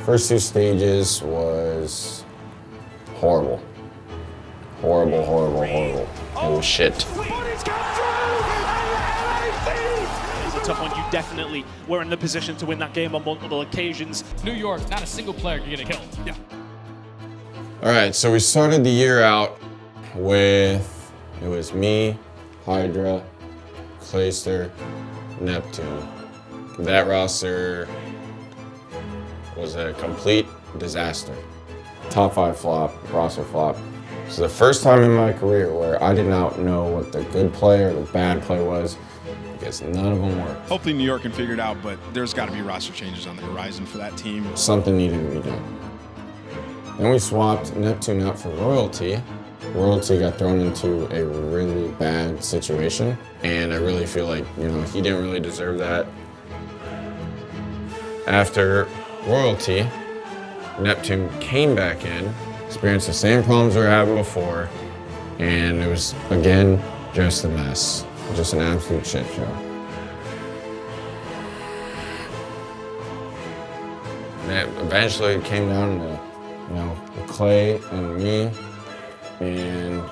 First two stages was horrible. Horrible, horrible, horrible. It was shit. It's a tough one. You definitely were in the position to win that game on multiple occasions. New York, not a single player can get a kill. Yeah. All right, so we started the year out with, it was me, Hydra, Clayster, Neptune. That roster was a complete disaster. Top 5 flop, roster flop. It's the first time in my career where I did not know what the good play or the bad play was, because none of them worked. Hopefully New York can figure it out, but there's got to be roster changes on the horizon for that team. Something needed to be done. Then we swapped Neptune out for Royalty. Royalty got thrown into a really bad situation, and I really feel like, you know, he didn't really deserve that. After Royalty, Neptune came back in, experienced the same problems we were having before, and it was, again, just a mess. Just an absolute shit show. And eventually it came down to, you know, Clay and me, and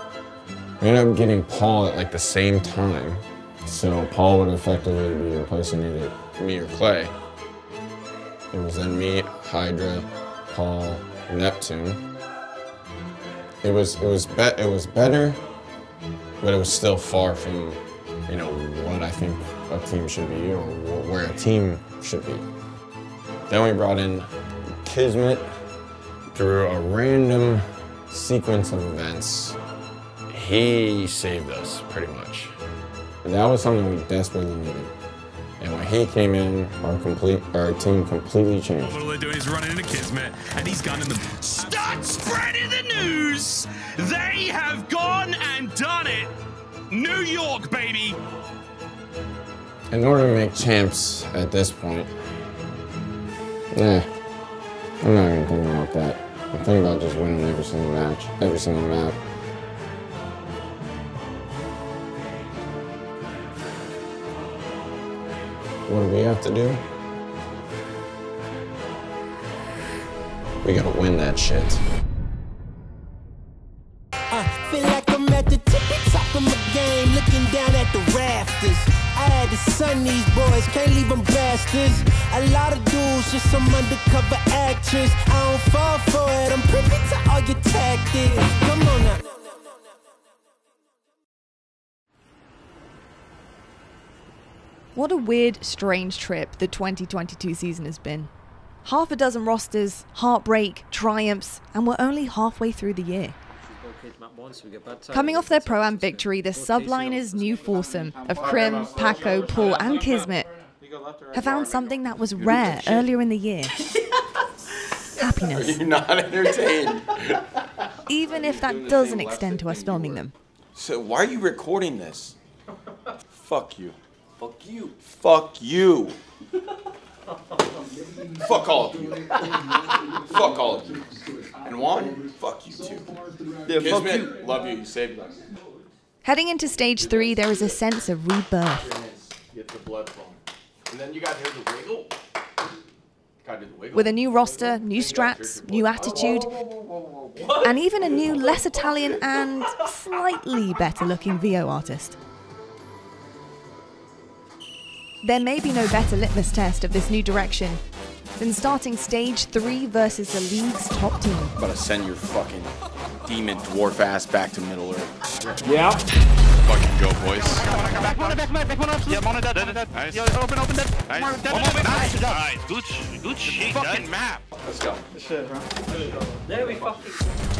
we ended up getting Paul at like the same time. So Paul would effectively be replacing either me or Clay. It was then me, Hydra, Paul, Neptune. It was better, but it was still far from, you know, what I think a team should be or where a team should be. Then we brought in Kismet through a random sequence of events. He saved us, pretty much. And that was something we desperately needed. And when he came in, our team completely changed. What they're doing is running into Kismet, and he's gone in the... Start spreading the news! They have gone and done it! New York, baby! In order to make champs at this point, I'm not even thinking about that. I'm thinking about just winning every single match, every single map. What do we have to do? We gotta win that shit. I feel like I'm at the tippy top of my game, looking down at the rafters. I had to sun these boys, can't leave them bastards. A lot of dudes, just some undercover actors. I don't fall for it, I'm privy to all your tactics. Come on now. What a weird, strange trip the 2022 season has been. Half a dozen rosters, heartbreak, triumphs, and we're only halfway through the year. Coming off their Pro-Am victory, the Subliners' new foursome of Crim, Paco, Paul and Kismet have found something that was rare earlier in the year. Happiness. Are you not entertained? Even if that doesn't extend to us filming them. So why are you recording this? Fuck you. Fuck you. Fuck you. Fuck all of you. Fuck all of you. And Juan, fuck you too. Yeah, fuck you. Love you. You saved us. Heading into stage 3, there is a sense of rebirth. Get the blood flowing. And then you got to do the wiggle. Gotta do the wiggle. With a new roster, new strats, new attitude, and even a new, less Italian and slightly better looking VO artist. There may be no better litmus test of this new direction than starting stage 3 versus the league's top team. I'm about to send your fucking demon dwarf ass back to Middle Earth. Yeah. Fucking go, boys. Back one up. Yeah, one dead. Nice. Open dead. Nice. Nice. Good shit. Fucking map. Let's go. Shit, bro. There we fucking...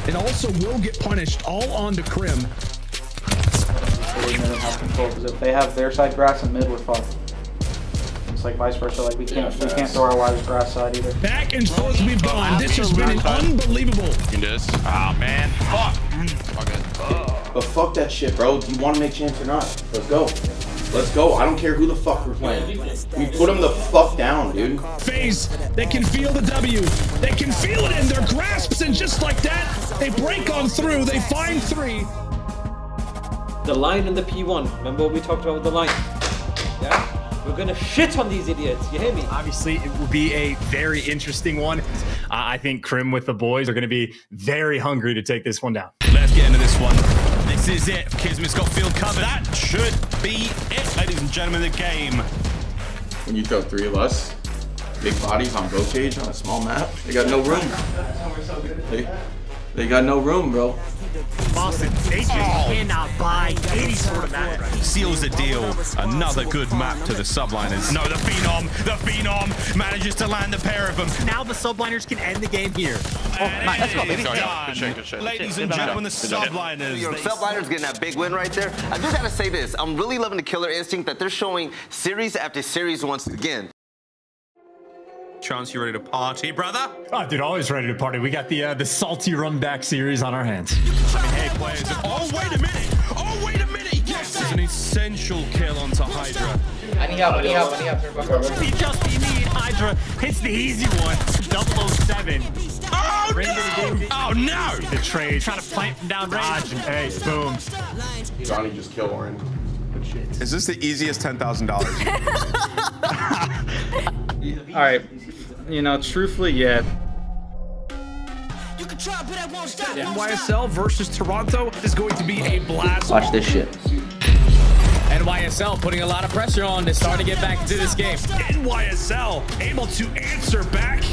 It also will get punished all on to Crim. If they have their side grass and mid, we're fucked. It's like vice versa, like we can't throw our wires grass side either. Back and forth we've gone. This has been unbelievable. You can do this. Oh man, fuck. All good. But fuck that shit, bro. Do you want to make champs or not? Let's go. Let's go. I don't care who the fuck we're playing. We put them the fuck down, dude. Phase, they can feel the W. They can feel it in their grasps, and just like that, they break on through. They find 3. The line and the P1. Remember what we talked about with the line? Yeah? We're gonna shit on these idiots, you hear me? Obviously, it will be a very interesting one. I think Crim with the boys are gonna be very hungry to take this one down. Let's get into this one. This is it. Kismet's got field cover. That should be it, ladies and gentlemen, the game. When you throw 3 of us, big bodies on both cage on a small map, they got no room. They got no room, bro. Boston, they just cannot buy any sort of map. Seals the deal. Another good map to the Subliners. No, the Phenom manages to land a pair of them. Now the Subliners can end the game here. Oh, nice. Good shot. Ladies and gentlemen, the Subliners. Your Subliners getting that big win right there. I do gotta say this. I'm really loving the killer instinct that they're showing series after series once again. Chance, you ready to party, brother? Oh, dude, always ready to party. We got the salty run back series on our hands. I mean, hey, players. Oh, wait a minute. Oh, wait a minute. Yes, it's an essential kill onto Hydra. I need help. He just need Hydra. It's the easy one. 007. Oh, no. Oh, no. The trade. Trying to plant from down range. Hey, boom. Johnny just killed Orin. Good shit. Is this the easiest $10,000? All right, you know, truthfully, yeah. NYSL versus Toronto is going to be a blast. Watch this shit. NYSL putting a lot of pressure on to start to get back into this game. NYSL able to answer back.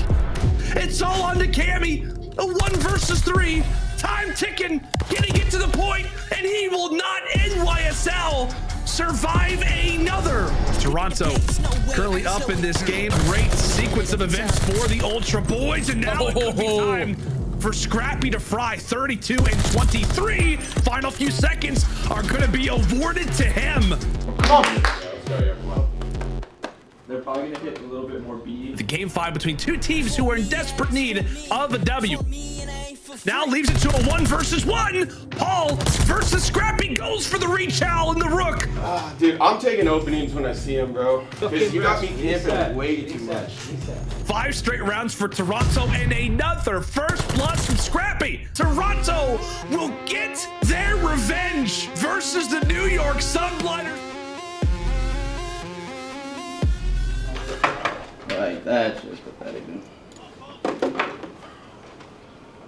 It's all on to Cammy. A 1 versus 3. Time ticking. Getting it to the point, and he will not NYSL survive another. Toronto currently up in this game. Great sequence of events for the Ultra Boys, and now it could be time for Scrappy to fry. 32 and 23. Final few seconds are going to be awarded to him. They're probably gonna hit a little bit more B. The game 5 between two teams who are in desperate need of a W. Now leaves it to a 1 versus 1. Paul versus Scrappy goes for the reach-out and the rook. Dude, I'm taking openings when I see him, bro. Because you got me camping way too much. 5 straight rounds for Toronto and another first blood from Scrappy. Toronto will get their revenge versus the New York Subliners. Like, that's just pathetic, dude.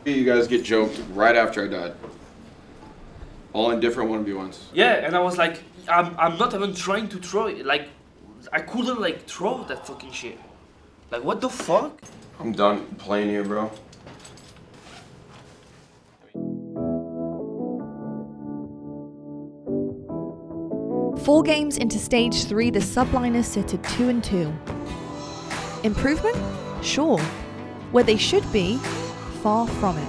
You guys get joked right after I died. All in different 1v1s. Yeah, and I was like, I'm not even trying to throw it. Like, I couldn't like throw that fucking shit. Like, what the fuck? I'm done playing here, bro. Four games into stage 3, the Subliners sit at 2-2. Improvement? Sure. Where they should be? Far from it.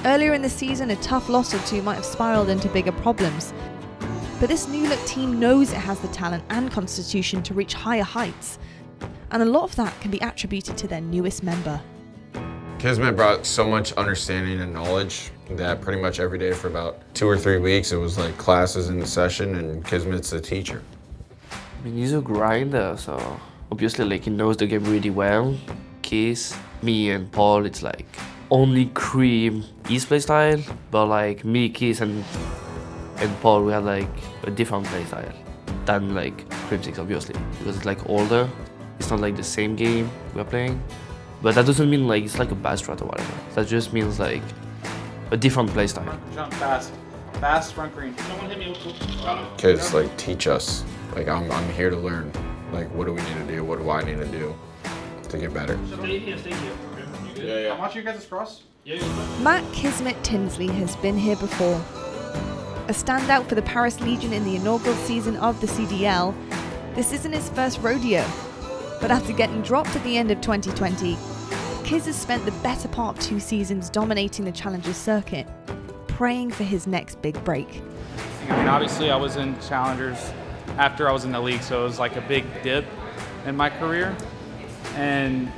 Earlier in the season, a tough loss or two might have spiraled into bigger problems. But this new look team knows it has the talent and constitution to reach higher heights. And a lot of that can be attributed to their newest member. Kismet brought so much understanding and knowledge that pretty much every day for about 2 or 3 weeks, it was like classes in the session and Kismet's the teacher. I mean, he's a grinder, so obviously like he knows the game really well. Kiss, me and Paul, it's like only Cream his playstyle, but like me, Kiss and Paul, we had like a different playstyle than like crimsix, obviously, because it's like older. It's not like the same game we're playing, but that doesn't mean like it's like a bad strat or whatever. That just means like a different playstyle. Jump fast, front green. Kids like teach us. Like I'm here to learn. Like what do we need to do? What do I need to do to get better? Stay here. Yeah. I'm watching you guys cross. Matt Kismet Tinsley has been here before. A standout for the Paris Legion in the inaugural season of the CDL, this isn't his first rodeo. But after getting dropped at the end of 2020, Kiz has spent the better part of 2 seasons dominating the Challengers circuit, praying for his next big break. I mean, obviously I was in Challengers after I was in the league, so it was like a big dip in my career. And,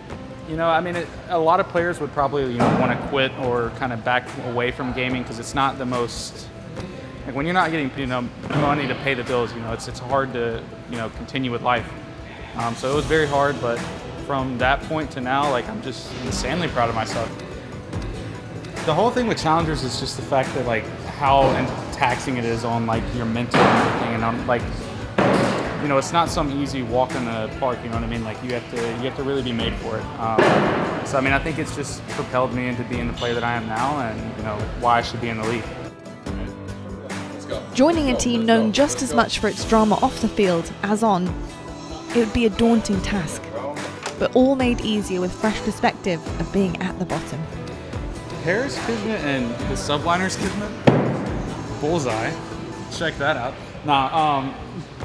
you know, I mean, a lot of players would probably, you know, want to quit or kind of back away from gaming because it's not the most, like when you're not getting, you know, money to pay the bills, you know, it's hard to, you know, continue with life. So it was very hard, but from that point to now, like I'm just insanely proud of myself. The whole thing with Challengers is just the fact that like how taxing it is on like your mental and everything, and I'm like, you know, it's not some easy walk in the park. You know what I mean? Like you have to really be made for it. So I mean, I think it's just propelled me into being the player that I am now, and you know why I should be in the league. Joining a team known just as much for its drama off the field as on, it would be a daunting task, but all made easier with fresh perspective of being at the bottom. Paris Kismet and the Subliners Kismet, bullseye. Check that out. Nah,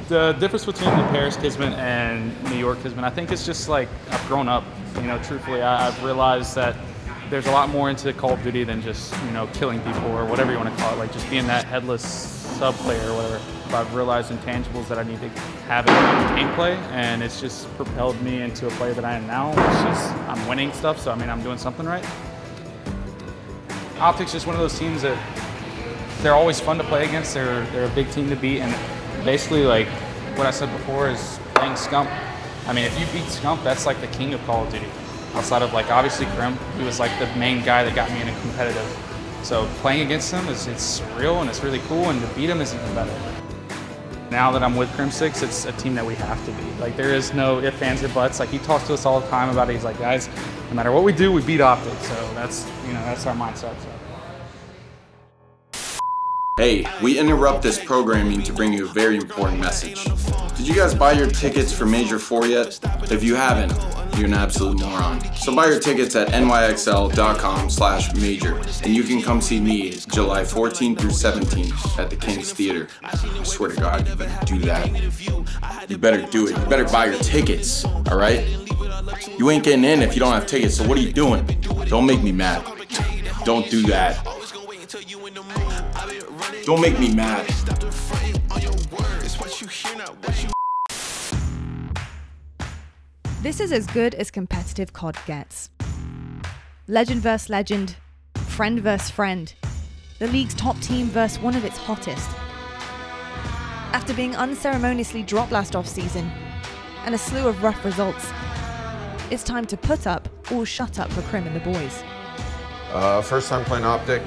the difference between the Paris Kismet and New York Kismet, I think it's just like I've grown up. You know, truthfully, I've realized that there's a lot more into Call of Duty than just, you know, killing people or whatever you want to call it, like just being that headless sub player or whatever. But I've realized intangibles that I need to have in gameplay, and it's just propelled me into a player that I am now, which is I'm winning stuff, so I mean I'm doing something right. Optic's just one of those teams that they're always fun to play against. They're a big team to beat, and basically like what I said before is playing Scump. I mean, if you beat Scump, that's like the king of Call of Duty. Outside of like obviously Crim, he was like the main guy that got me into competitive. So playing against him it's surreal and it's really cool, and to beat him is even better. Now that I'm with crimsix, it's a team that we have to beat. Like there is no ifs, ands, or buts. Like he talks to us all the time about it. He's like, guys, no matter what we do, we beat Optic. So that's, you know, that's our mindset. So. Hey, we interrupt this programming to bring you a very important message. Did you guys buy your tickets for Major 4 yet? If you haven't, you're an absolute moron. So buy your tickets at nysl.com/major, and you can come see me July 14th through 17th at the King's Theater. I swear to God, you better do that. You better do it. You better buy your tickets, all right? You ain't getting in if you don't have tickets, so what are you doing? Don't make me mad. Don't do that. Don't make me mad. This is as good as competitive COD gets. Legend versus legend, friend versus friend. The league's top team versus one of its hottest. After being unceremoniously dropped last off-season, and a slew of rough results, it's time to put up or shut up for Crim and the boys. First time playing Optic.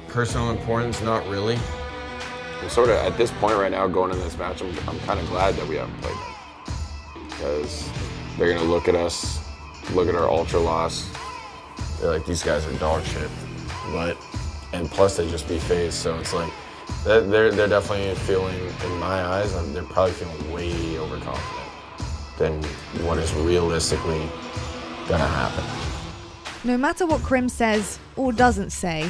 Personal importance, not really. I'm sort of, at this point right now, going in this match, I'm kind of glad that we haven't played them. Because they're going to look at us, look at our ultra loss. They're like, these guys are dog shit. And plus they just be phased, so it's like, they're definitely feeling, in my eyes, they're probably feeling way overconfident than what is realistically going to happen. No matter what Crim says or doesn't say,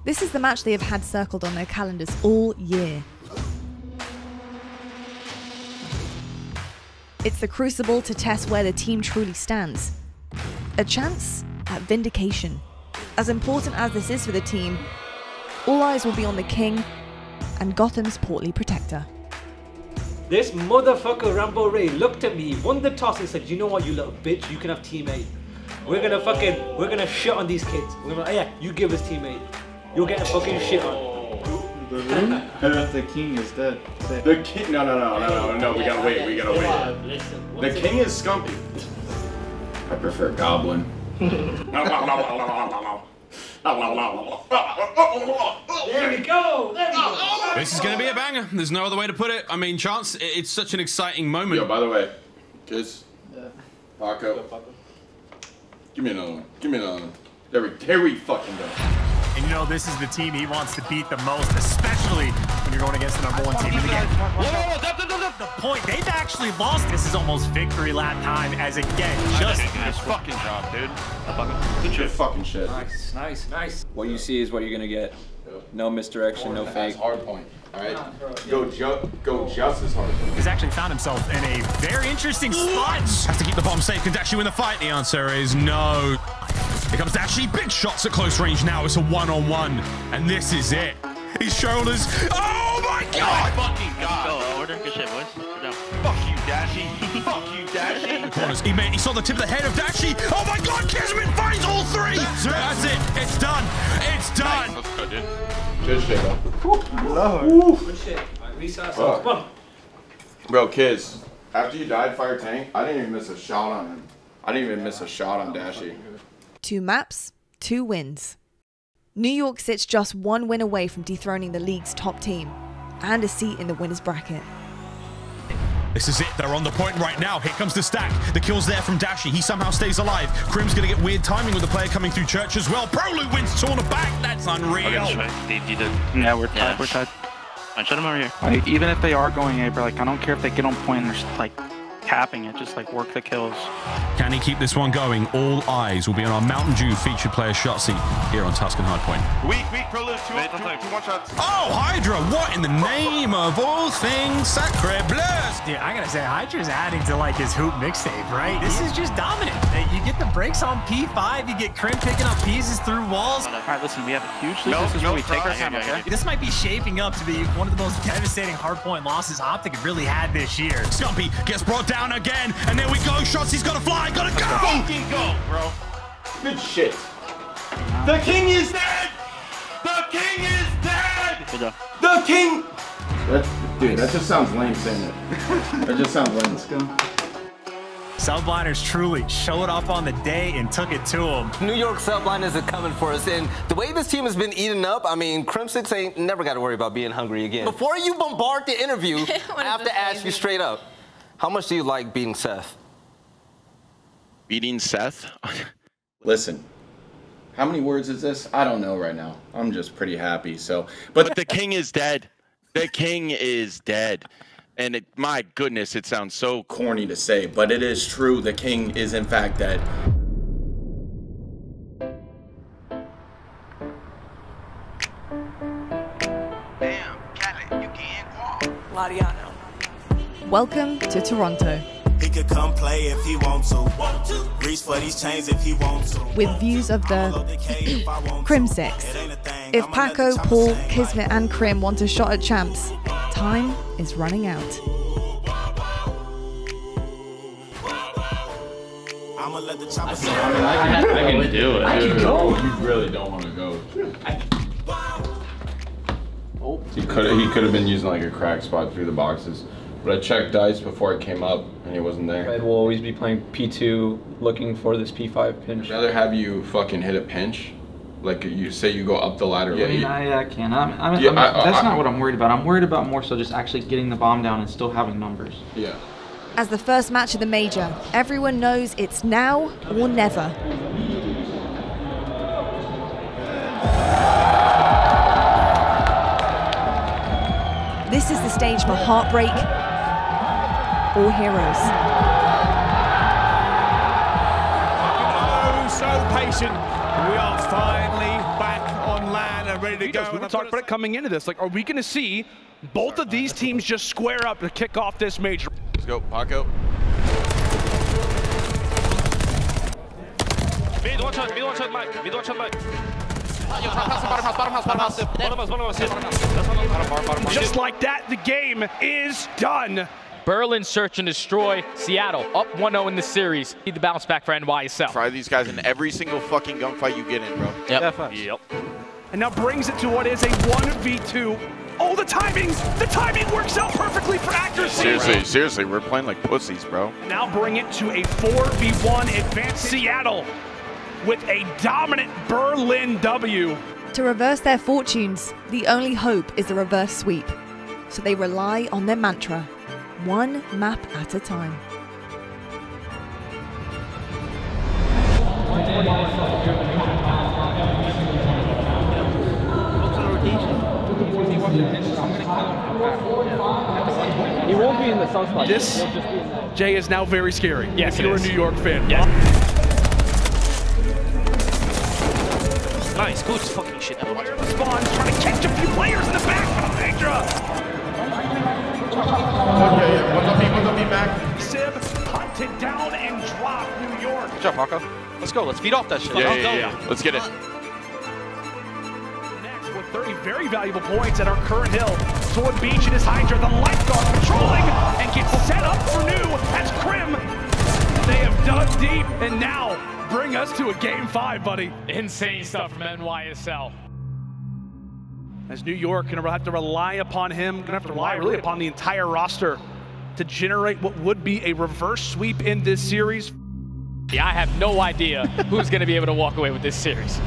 this is the match they have had circled on their calendars all year. It's the crucible to test where the team truly stands. A chance at vindication. As important as this is for the team, all eyes will be on the King and Gotham's portly protector. This motherfucker Rambo Ray looked at me, won the toss and said, you know what, you little bitch, you can have teammate. We're gonna shit on these kids. We're gonna, yeah, you give us teammate. You'll get a fucking shit on. The king is dead. The king? No, we gotta wait. The king is Scumpy. I prefer Goblin. There we go. This is gonna be a banger. There's no other way to put it. I mean, Chance, it's such an exciting moment. Yo, by the way, kids, Paco, give me another one. There we fucking go. And you know, this is the team he wants to beat the most, especially when you're going against the #1 team in the game. Whoa, the point, they've actually lost. This is almost victory lap time as it gets just nice fucking job, dude. Good fucking shit. Nice. What you see is what you're gonna get. No misdirection, no fake. Hard point. All right, go just as hard. He's actually found himself in a very interesting spot. Has to keep the bomb safe. Can Dashi win the fight? The answer is no. Here comes Dashi. Big shots at close range now. It's a one-on-one, and this is it. His shoulders. Oh my God! Oh my fucking God! Order. Good shit, boys. Fuck you, Dashi. Fuck you, Dashi. Corners. He saw the tip of the head of Dashi. Oh my God! Kismet finds all three. That's it. It's done. It's done. Let's go, dude. Good shit, bro. Good shit. Alright, reset ourselves. Come on. Bro, kids, after you died, Fire Tank, I didn't even miss a shot on him. I didn't even miss a shot on Dashi. 2 maps, 2 wins. New York sits just one win away from dethroning the league's top team and a seat in the winner's bracket. This is it. They're on the point right now. Here comes the stack. The kill's there from Dashy. He somehow stays alive. Crim's going to get weird timing with the player coming through Church as well. Prolu wins to on the back. That's unreal. Yeah, we're tied. We're tied. I shut him over here. Like, even if they are going A, but like, I don't care if they get on point and they're like capping it. Just like work the kills. Can he keep this one going? All eyes will be on our Mountain Dew featured player shot seat here on Tuscan Hardpoint. Weak, Prolu. Two one-shots. Oh, Hydra, what in the name of all things sacre bleu? Dude, I gotta say, Hydra's adding to like his hoop mixtape, right? This is just dominant. You get the breaks on P5, you get Crim picking up pieces through walls. All right, listen, we have a huge lead. This is where we take our time, okay? This might be shaping up to be one of the most devastating hardpoint losses Optic have really had this year. Scumpy gets brought down again, and there we go. Shots, he's gotta fly, gotta go! Fucking go, bro. Good shit. The king is dead! The king is dead! The king! Dude, that just sounds lame saying it. That just sounds lame. Let's go. Subliners truly showed up on the day and took it to them. New York Subliners are coming for us, and the way this team has been eaten up, I mean, crimsix ain't never got to worry about being hungry again. Before you bombard the interview, I have to ask you straight up, how much do you like beating Seth? Beating Seth? Listen, how many words is this? I don't know right now. I'm just pretty happy, so. But the king is dead. The king is dead. And my goodness, it sounds so corny to say, but it is true. The king is in fact dead. Damn, Cali, you can't walk. Lariano. Welcome to Toronto. He could come play if he wants to. Reach for these chains if he wants to. With views of the crimsix. If Paco, Paul, Kismet and Crim want a shot at champs, time is running out. I can do it. I can go. You really don't want to go. He could have been using like a crack spot through the boxes. But I checked dice before it came up, and he wasn't there. Red will always be playing P2, looking for this P5 pinch. I'd rather have you fucking hit a pinch, like you say you go up the ladder. Yeah, I can. That's not what I'm worried about. I'm worried about more so just actually getting the bomb down and still having numbers. Yeah. As the first match of the major, everyone knows it's now or never. This is the stage for heartbreak or heroes. Oh, so patient. We are finally back on land and ready to go. We were talking about it coming into this. Like, are we going to see both of these teams just square up to kick off this major? Let's go, Paco. Mid one shot, Mike. Mid one shot, Mike. Just like that, the game is done. Berlin search and destroy Seattle, up 1-0 in the series. Need the bounce back for NYSL. Try these guys in every single fucking gunfight you get in, bro. Yep. And now brings it to what is a 1v2. Oh, the timing works out perfectly for accuracy. Seriously, we're playing like pussies, bro. Now bring it to a 4v1 advanced Seattle with a dominant Berlin W. To reverse their fortunes, the only hope is a reverse sweep. So they rely on their mantra, one map at a time. He won't be in the sunspot. This, Jay, is now very scary. Yes, if you're a New York fan. Yeah. Nice, good fucking shit. Spawn's trying to catch a few players in the back from Hydra. What's up, back? Sib hunted down and dropped New York. Good job, Paco. Let's go. Let's feed off that shit. Yeah. Let's get it. Next, with 30 very valuable points at our current hill. Sword Beach and his Hydra, the lifeguard patrolling and gets set up for New as Crim. They have dug deep and now bring us to a game 5, buddy. Insane stuff from NYSL. As New York gonna have to rely upon him, gonna have to rely really upon the entire roster to generate what would be a reverse sweep in this series. Yeah, I have no idea who's going to be able to walk away with this series.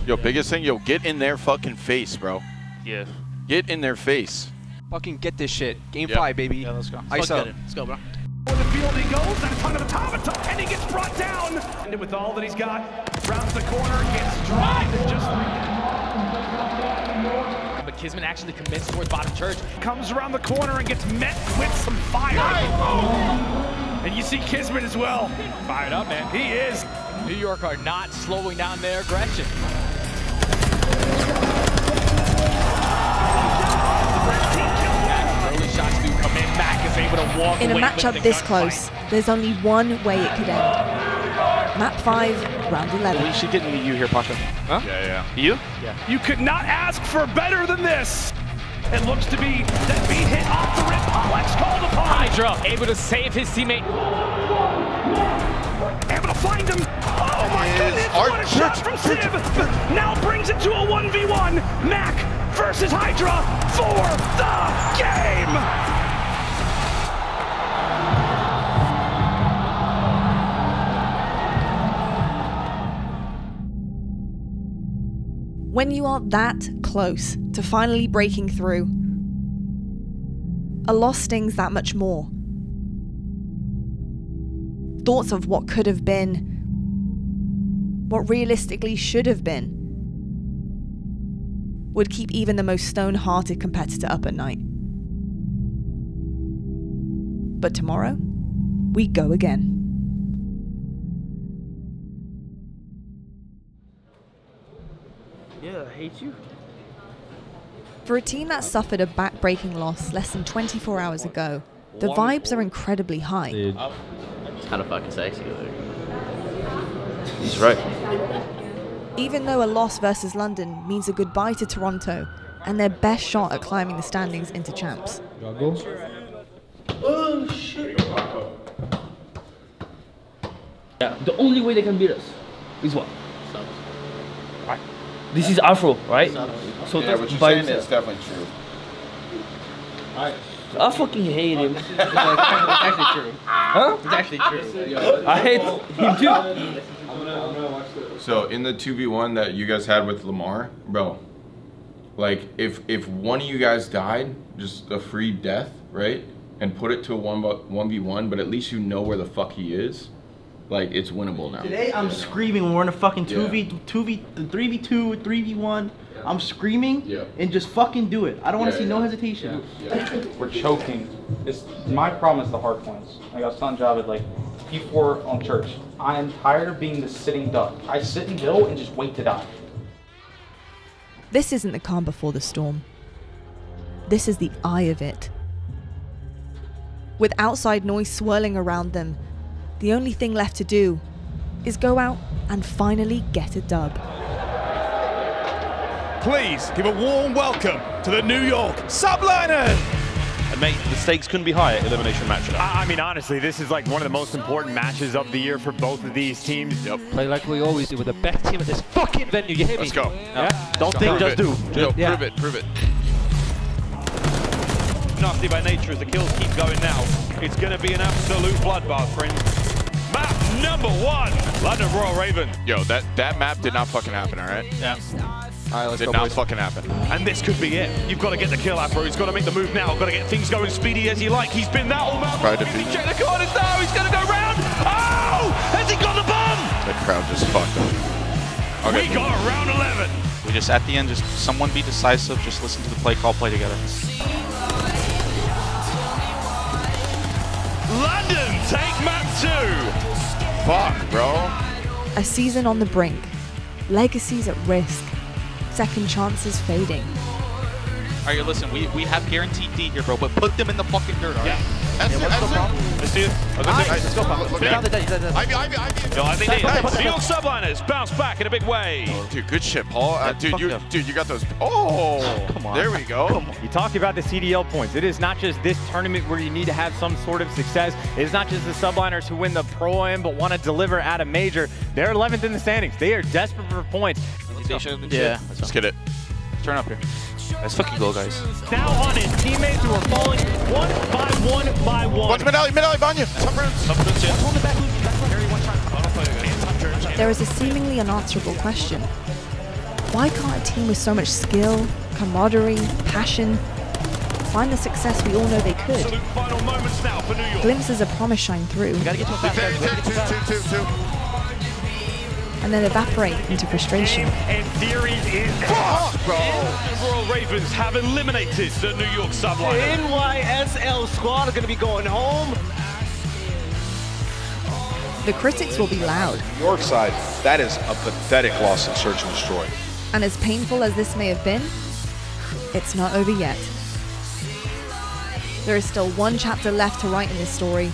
Yo, biggest thing, yo, get in their fucking face, bro. Yeah. Get in their face. Fucking get this shit. Game 5, baby. Yeah, let's go. Ice up. Let's go, bro. The field he goes, and it's on to the top, and he gets brought down. And with all that he's got, rounds the corner, gets dropped, and just like that. But Kismet actually commits towards bottom church. Comes around the corner and gets met with some fire. And you see Kismet as well. Fired up, man. He is. New York are not slowing down their aggression. Early shots do come in. Mac is able to walk In a away matchup with the this close, there's only one way it could end. Map 5, round 11. We should get into you here, Pasha. Huh? Yeah. You? Yeah. You could not ask for better than this. It looks to be that beat hit off the rip. Alex called upon. Hydra able to save his teammate. Able to find him. Oh my goodness, what a shot from Civ. Now brings it to a 1v1. Mac versus Hydra for the game. When you are that close to finally breaking through, a loss stings that much more. Thoughts of what could have been, what realistically should have been, would keep even the most stone-hearted competitor up at night. But tomorrow, we go again. Yeah, I hate you. For a team that suffered a back-breaking loss less than 24 hours ago, the vibes are incredibly high. Dude, it's kind of fucking sexy. Like. He's right. Even though a loss versus London means a goodbye to Toronto and their best shot at climbing the standings into champs. Oh shit! Yeah, the only way they can beat us is what? Subs. Right. This is Afro, right? So yeah, what you're saying is definitely true. I fucking hate him. It's actually true. Huh? It's actually true. I hate him too. So in the 2v1 that you guys had with Lamar, bro, like if one of you guys died, just a free death, right? And put it to a 1v1, but at least you know where the fuck he is. Like, it's winnable now. Today I'm screaming when we're in a fucking 3v2, 3v1. I'm screaming and just fucking do it. I don't want to see no hesitation. We're choking. My problem is the hard points. Like I was telling Javid, like P4 on church. I am tired of being the sitting duck. I sit in hill and just wait to die. This isn't the calm before the storm. This is the eye of it. With outside noise swirling around them, the only thing left to do is go out and finally get a dub. Please give a warm welcome to the New York Subliners. And mate, the stakes couldn't be higher. Elimination match. I mean, honestly, this is like one of the most important matches of the year for both of these teams. Yep. Play like we always do with the best team at this fucking venue. You hear me? Let's go. Yeah. Don't think, just do. Prove it. Prove it. Nasty by nature as the kills keep going now. It's going to be an absolute bloodbath, friends. Map number 1, London Royal Raven. Yo, that map did not fucking happen, all right? Yeah. All right, let's go, boys. Fucking happen. And this could be it. You've got to get the kill, Afro. He's got to make the move now. Got to get things going speedy as you like. He's been that all map. Check the corners now. He's going to go round. Oh! Has he got the bomb? That crowd just fucked up. Okay. We got round 11. We just, at the end, just someone be decisive. Just listen to the play call, play together. London take map 2. Fuck, bro. A season on the brink, legacies at risk, second chances fading. All right, listen, we have guaranteed D here, bro, but put them in the fucking dirt, all right? That's it. Let's do it. Let's go, pal. Ivy. New York Subliners bounce back in a big way. Dude, good shit, Paul. Dude, you got those. Oh, come on. There we go. You talked about the CDL points. It is not just this tournament where you need to have some sort of success. It is not just the Subliners who win the Pro-Am but want to deliver at a major. They're 11th in the standings. They are desperate for points. Yeah, let's get it. Turn up here. Let's fucking go, guys. Now on his teammates who are falling one by one. Watch mid-alley, Banya. There is a seemingly unanswerable question. Why can't a team with so much skill, camaraderie, passion find the success we all know they could? Final moments now for New York. Glimpses of promise shine through, and then evaporate into frustration. And series is bro. The Royal Ravens have eliminated the New York Subliners. NYSL squad are going to be going home. The critics will be loud. York side, that is a pathetic loss in Search and Destroy. And as painful as this may have been, it's not over yet. There is still one chapter left to write in this story,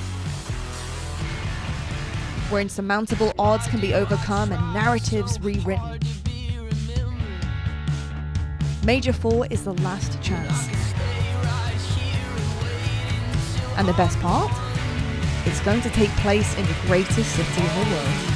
where insurmountable odds can be overcome and narratives rewritten. Major 4 is the last chance. And the best part? It's going to take place in the greatest city in the world.